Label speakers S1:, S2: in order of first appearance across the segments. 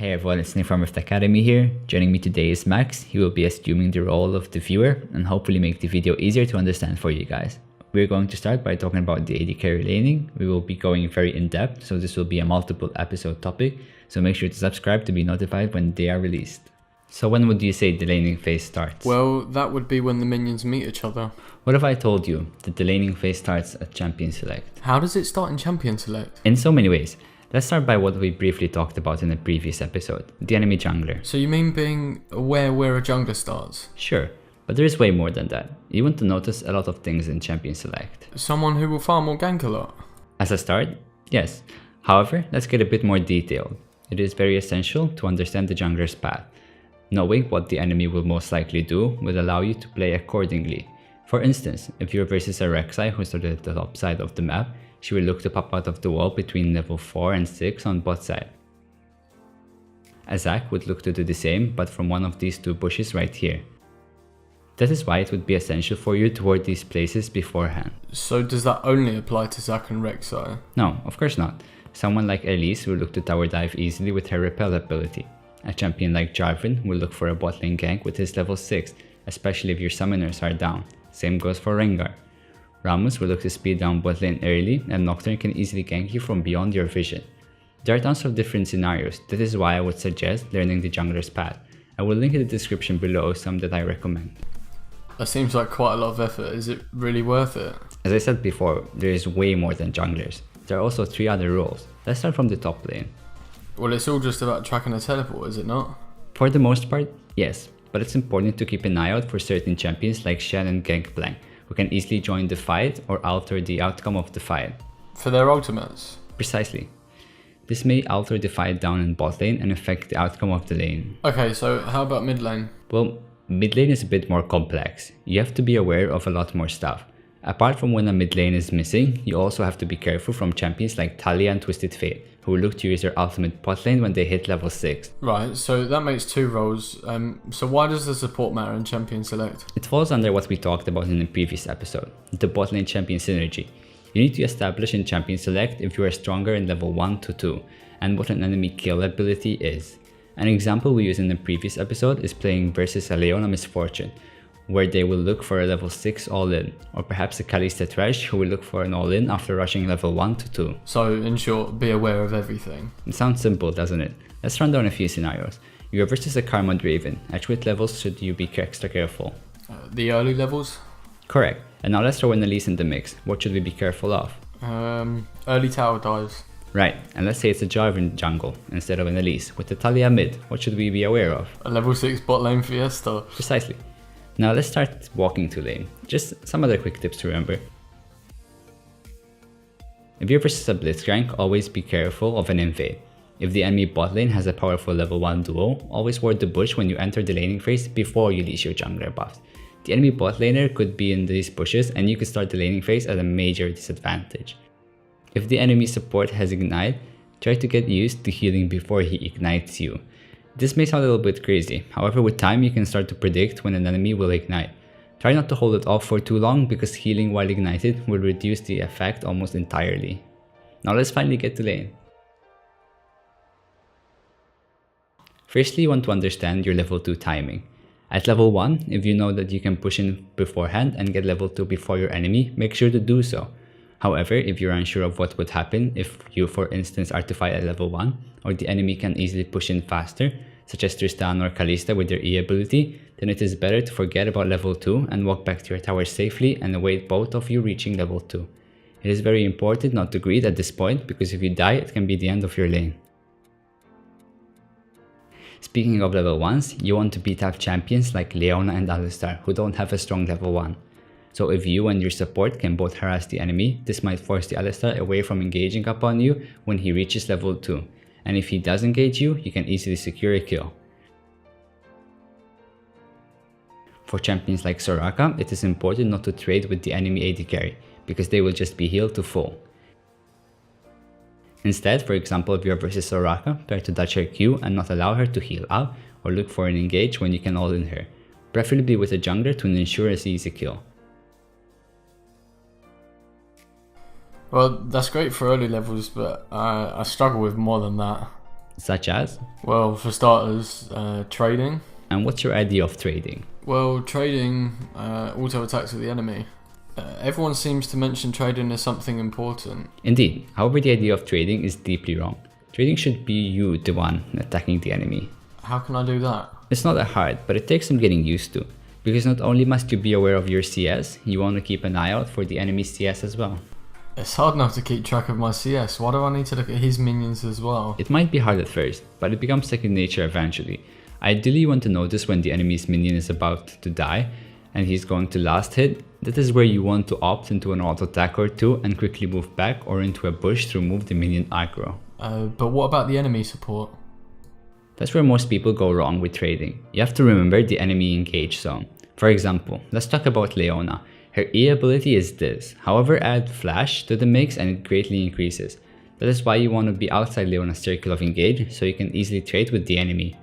S1: Hey everyone, it's Nick from Rift Academy here. Joining me today is Max. He will be assuming the role of the viewer and hopefully make the video easier to understand for you guys. We're going to start by talking about the AD carry laning. We will be going very in depth, so this will be a multiple episode topic, so make sure to subscribe to be notified when they are released. So when would you say the laning phase starts?
S2: Well, that would be when the minions meet each other.
S1: What if I told you that the laning phase starts at Champion Select?
S2: How does it start in Champion Select?
S1: In so many ways. Let's start by what we briefly talked about in a previous episode, the enemy jungler.
S2: So you mean being aware where a jungler starts?
S1: Sure, but there is way more than that. You want to notice a lot of things in Champion Select.
S2: Someone who will farm or gank a lot?
S1: As a start, yes. However, let's get a bit more detailed. It is very essential to understand the jungler's path. Knowing what the enemy will most likely do will allow you to play accordingly. For instance, if you're versus a Rek'Sai who started at the top side of the map, she will look to pop out of the wall between level 4 and 6 on bot side. A Zac would look to do the same, but from one of these two bushes right here. That is why it would be essential for you to ward these places beforehand.
S2: So does that only apply to Zac and Rek'Sai?
S1: No, of course not. Someone like Elise will look to tower dive easily with her repel ability. A champion like Jarvan will look for a bot lane gank with his level 6, especially if your summoners are down. Same goes for Rengar. Rammus will look to speed down bot lane early, and Nocturne can easily gank you from beyond your vision. There are tons of different scenarios, that is why I would suggest learning the jungler's path. I will link in the description below some that I recommend.
S2: That seems like quite a lot of effort. Is it really worth it?
S1: As I said before, there is way more than junglers. There are also 3 other roles. Let's start from the top lane.
S2: Well, it's all just about tracking a teleport, is it not?
S1: For the most part, yes, but it's important to keep an eye out for certain champions like Shen and Gangplank, who can easily join the fight or alter the outcome of the fight.
S2: For their ultimates?
S1: Precisely. This may alter the fight down in bot lane and affect the outcome of the lane.
S2: Okay, so how about mid lane?
S1: Well, mid lane is a bit more complex. You have to be aware of a lot more stuff. Apart from when a mid lane is missing, you also have to be careful from champions like Talia and Twisted Fate, who will look to use their ultimate bot lane when they hit level 6.
S2: Right, so that makes 2 roles. So why does the support matter in Champion Select?
S1: It falls under what we talked about in the previous episode, the bot lane champion synergy. You need to establish in Champion Select if you are stronger in level 1 to 2, and what an enemy kill ability is. An example we used in the previous episode is playing versus a Leona Misfortune, where they will look for a level 6 all-in, or perhaps a Kalista Thresh who will look for an all-in after rushing level 1 to 2.
S2: So in short, be aware of everything.
S1: It sounds simple, doesn't it? Let's run down a few scenarios. You are versus a Karma Draven. At what levels should you be extra careful?
S2: The early levels?
S1: Correct. And now let's throw in Elise in the mix. What should we be careful of?
S2: Early tower dives.
S1: Right, and let's say it's a Jarvan jungle instead of an Elise. With the Talia mid, what should we be aware of?
S2: A level 6 bot lane Fiesta.
S1: Precisely. Now let's start walking to lane. Just some other quick tips to remember. If you're versus a Blitzcrank, always be careful of an invade. If the enemy bot lane has a powerful level 1 duo, always ward the bush when you enter the laning phase before you leash your jungler buffs. The enemy bot laner could be in these bushes and you could start the laning phase at a major disadvantage. If the enemy support has ignite, try to get used to healing before he ignites you. This may sound a little bit crazy, however with time you can start to predict when an enemy will ignite. Try not to hold it off for too long because healing while ignited will reduce the effect almost entirely. Now let's finally get to lane. Firstly, you want to understand your level 2 timing. At level 1, if you know that you can push in beforehand and get level 2 before your enemy, make sure to do so. However, if you're unsure of what would happen if you for instance are to fight at level 1, or the enemy can easily push in faster, such as Tristan or Kalista with their E ability, then it is better to forget about level 2 and walk back to your tower safely and await both of you reaching level 2. It is very important not to greed at this point because if you die it can be the end of your lane. Speaking of level 1s, you want to beat up champions like Leona and Alistar who don't have a strong level 1. So if you and your support can both harass the enemy, this might force the Alistar away from engaging upon you when he reaches level 2. And if he does engage you, you can easily secure a kill. For champions like Soraka, it is important not to trade with the enemy AD carry, because they will just be healed to full. Instead, for example, if you're versus Soraka, try to dodge her Q and not allow her to heal out, or look for an engage when you can all-in her, preferably with a jungler to ensure a easy kill.
S2: Well, that's great for early levels, but I struggle with more than that.
S1: Such as?
S2: Well, for starters, trading.
S1: And what's your idea of trading?
S2: Well, trading auto attacks with the enemy. Everyone seems to mention trading as something important.
S1: Indeed, however, the idea of trading is deeply wrong. Trading should be you, the one attacking the enemy.
S2: How can I do that?
S1: It's not that hard, but it takes some getting used to. Because not only must you be aware of your CS, you want to keep an eye out for the enemy's CS as well.
S2: It's hard enough to keep track of my CS. Why do I need to look at his minions as well?
S1: It might be hard at first, but it becomes second nature eventually. Ideally, you want to notice when the enemy's minion is about to die and he's going to last hit. That is where you want to opt into an auto attack or two and quickly move back or into a bush to remove the minion aggro.
S2: But what about the enemy support?
S1: That's where most people go wrong with trading. You have to remember the enemy engage zone. For example, let's talk about Leona. Her E ability is this, however add flash to the mix and it greatly increases. That is why you want to be outside Leona's circle of engage so you can easily trade with the enemy.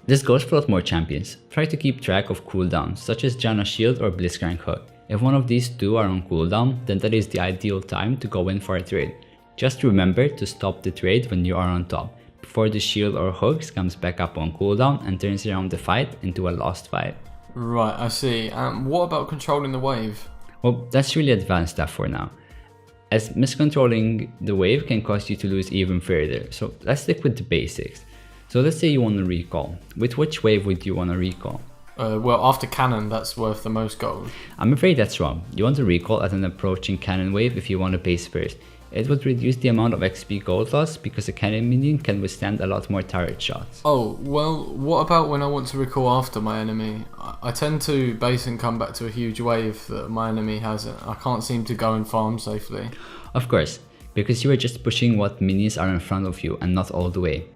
S1: This goes for a lot more champions. Try to keep track of cooldowns such as Janna's shield or Blitzcrank hook. If one of these two are on cooldown, then that is the ideal time to go in for a trade. Just remember to stop the trade when you are on top, before the shield or hooks comes back up on cooldown and turns around the fight into a lost fight.
S2: Right, I see. What about controlling the wave?
S1: Well, that's really advanced stuff for now, as miscontrolling the wave can cause you to lose even further, so let's stick with the basics. So let's say you want to recall. With which wave would you want to recall?
S2: Well, after cannon, that's worth the most gold.
S1: I'm afraid that's wrong. You want to recall at an approaching cannon wave if you want to base first. It would reduce the amount of XP gold loss because a cannon minion can withstand a lot more turret shots.
S2: Oh, well, what about when I want to recall after my enemy? I tend to base and come back to a huge wave that my enemy hasn't. I can't seem to go and farm safely.
S1: Of course, because you are just pushing what minions are in front of you and not all the way.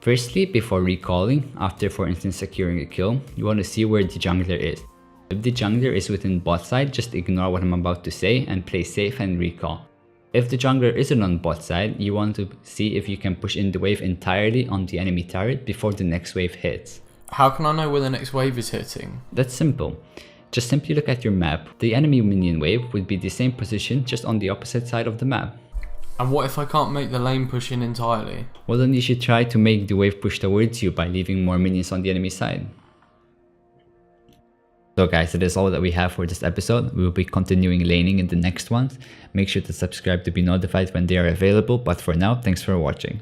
S1: Firstly, before recalling, after for instance securing a kill, you want to see where the jungler is. If the jungler is within bot side, just ignore what I'm about to say and play safe and recall. If the jungler isn't on bot side, you want to see if you can push in the wave entirely on the enemy turret before the next wave hits.
S2: How can I know where the next wave is hitting?
S1: That's simple. Just simply look at your map. The enemy minion wave would be the same position just on the opposite side of the map.
S2: And what if I can't make the lane push in entirely?
S1: Well, then you should try to make the wave push towards you by leaving more minions on the enemy side. So guys, that is all that we have for this episode. We will be continuing laning in the next ones. Make sure to subscribe to be notified when they are available, but for now, thanks for watching.